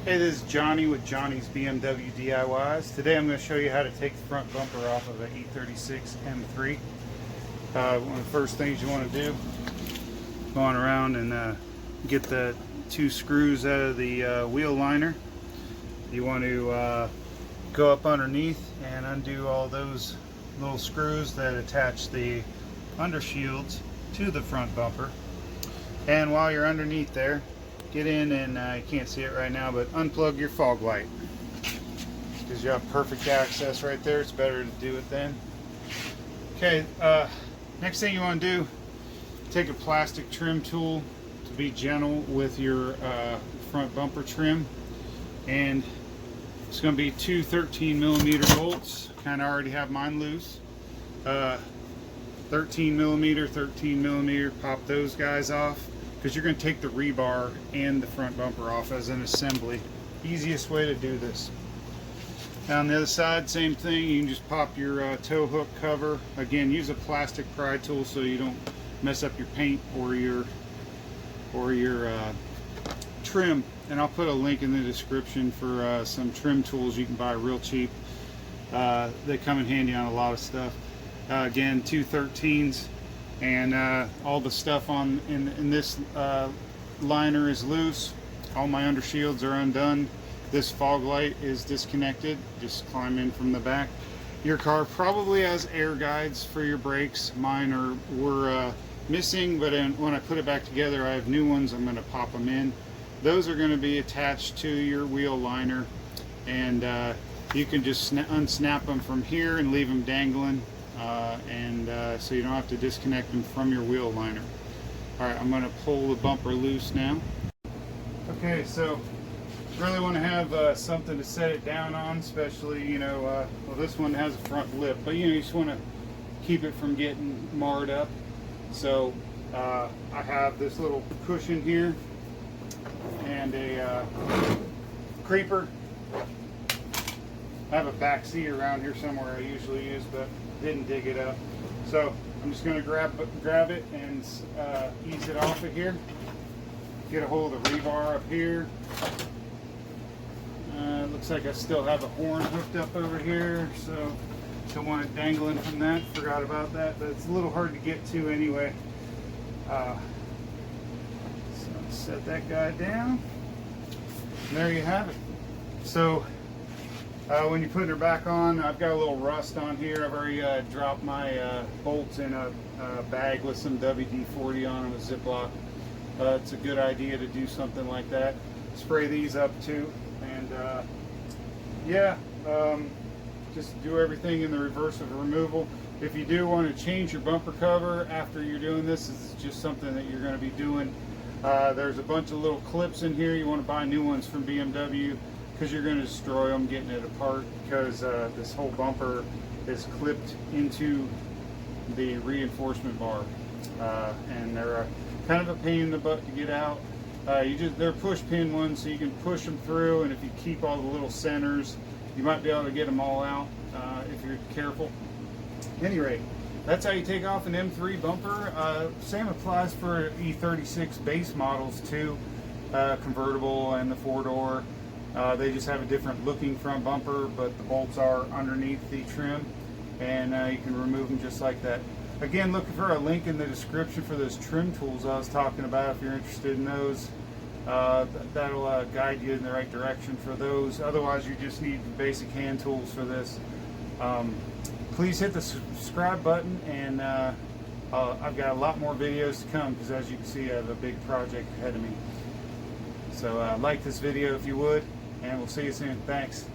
Hey, this is Johnny with Johnny's BMW DIYs. Today I'm going to show you how to take the front bumper off of an E36 M3. One of the first things you want to do, go on around and get the two screws out of the wheel liner. You want to go up underneath and undo all those little screws that attach the undershields to the front bumper. And while you're underneath there, get in and you can't see it right now, but unplug your fog light, because you have perfect access right there. It's better to do it then. Okay, next thing you want to do, take a plastic trim tool to be gentle with your front bumper trim, and it's going to be two 13mm bolts. Kind of already have mine loose. 13mm, pop those guys off, because you're going to take the rebar and the front bumper off as an assembly. Easiest way to do this. Now on the other side, same thing. You can just pop your tow hook cover. Again, use a plastic pry tool so you don't mess up your paint or your trim. And I'll put a link in the description for some trim tools you can buy real cheap. They come in handy on a lot of stuff. Again, two 13s. And all the stuff in this liner is loose. All my undershields are undone. This fog light is disconnected. Just climb in from the back. Your car probably has air guides for your brakes. Mine were missing, but when I put it back together, I have new ones. I'm going to pop them in. Those are going to be attached to your wheel liner, and you can just unsnap them from here and leave them dangling. So you don't have to disconnect them from your wheel liner. Alright, I'm going to pull the bumper loose now. Okay, so really want to have something to set it down on, especially, well, this one has a front lip, but you just want to keep it from getting marred up. So I have this little cushion here and a creeper. I have a back seat around here somewhere I usually use, but didn't dig it up. So I'm just going to grab it and ease it off of here. Get a hold of the rebar up here. Looks like I still have a horn hooked up over here, so don't want it dangling from that. Forgot about that, but it's a little hard to get to anyway. So set that guy down. And there you have it. So when you put her back on, I've got a little rust on here. I've already dropped my bolts in a bag with some WD-40 on them, a Ziploc. It's a good idea to do something like that. Spray these up too, and just do everything in the reverse of removal. If you do want to change your bumper cover after you're doing this, it's just something that you're going to be doing. There's a bunch of little clips in here. You want to buy new ones from BMW, because you're going to destroy them getting it apart, because this whole bumper is clipped into the reinforcement bar, and they're kind of a pain in the butt to get out. They're push pin ones, so you can push them through, and if you keep all the little centers, you might be able to get them all out if you're careful. At any rate, that's how you take off an M3 bumper. Same applies for E36 base models too, convertible and the 4-door. They just have a different looking front bumper, but the bolts are underneath the trim, and you can remove them just like that. Again, look for a link in the description for those trim tools I was talking about if you're interested in those. That'll guide you in the right direction for those. Otherwise, you just need basic hand tools for this. Please hit the subscribe button, and I've got a lot more videos to come, because as you can see, I have a big project ahead of me. So like this video if you would, and we'll see you soon. Thanks.